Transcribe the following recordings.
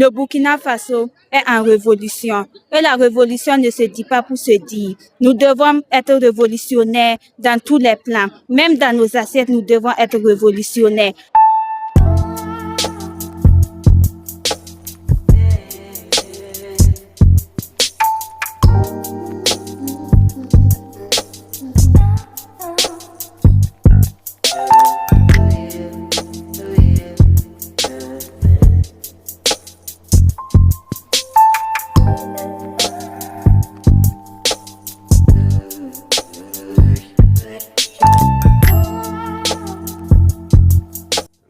Le Burkina Faso est en révolution. Et la révolution ne se dit pas pour se dire. Nous devons être révolutionnaires dans tous les plans. Même dans nos assiettes, nous devons être révolutionnaires.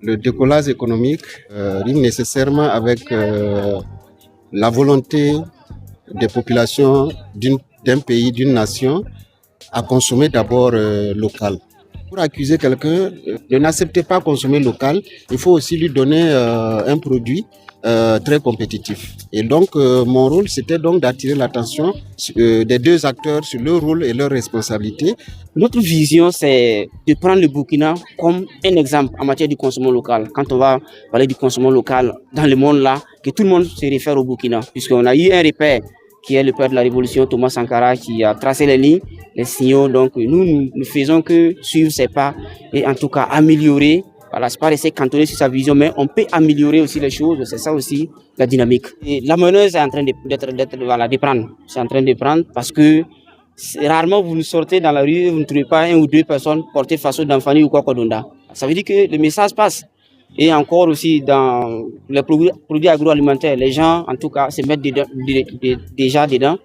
Le décollage économique rime nécessairement avec la volonté des populations d'un pays, d'une nation, à consommer d'abord local. Pour accuser quelqu'un de n'accepter pas consommer local, il faut aussi lui donner un produit très compétitif. Et donc, mon rôle, c'était donc d'attirer l'attention des deux acteurs sur leur rôle et leurs responsabilités. Notre vision, c'est de prendre le Burkina comme un exemple en matière du consommation local. Quand on va parler du consommation local dans le monde là, que tout le monde se réfère au Burkina, puisqu'on a eu un repère qui est le père de la révolution, Thomas Sankara, qui a tracé les lignes, les signaux. Donc nous ne faisons que suivre ses pas et en tout cas améliorer. Voilà, c'est pas rester cantonné sur sa vision, mais on peut améliorer aussi les choses. C'est ça aussi la dynamique. Et la meneuse est en train de prendre. C'est en train de prendre parce que rarement vous nous sortez dans la rue et vous ne trouvez pas un ou deux personnes portées façon d'Anfani ou quoi Kodonda. Ça veut dire que le message passe. Et encore aussi dans les produits agroalimentaires, les gens en tout cas se mettent déjà dedans.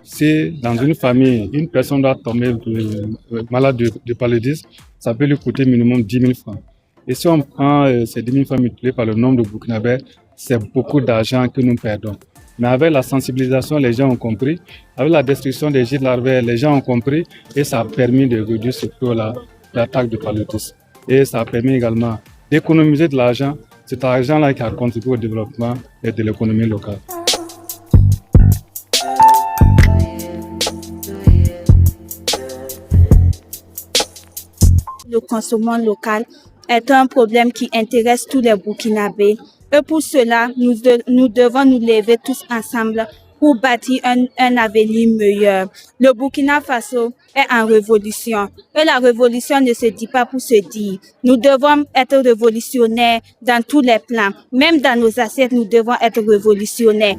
Si dans une famille, une personne doit tomber malade de paludisme, ça peut lui coûter minimum 10 000 francs. Et si on prend ces 10 000 francs multipliés par le nombre de Burkinabés, c'est beaucoup d'argent que nous perdons. Mais avec la sensibilisation, les gens ont compris. Avec la destruction des gîtes larvaires, les gens ont compris et ça a permis de réduire surtout l'attaque de paludisme. Et ça a permis également d'économiser de l'argent. Cet argent-là qui a contribué au développement de l'économie locale. Le consommation local est un problème qui intéresse tous les Burkinabés. Et pour cela, nous devons nous lever tous ensemble pour bâtir un avenir meilleur. Le Burkina Faso est en révolution. Et la révolution ne se dit pas pour se dire. Nous devons être révolutionnaires dans tous les plans. Même dans nos assiettes, nous devons être révolutionnaires.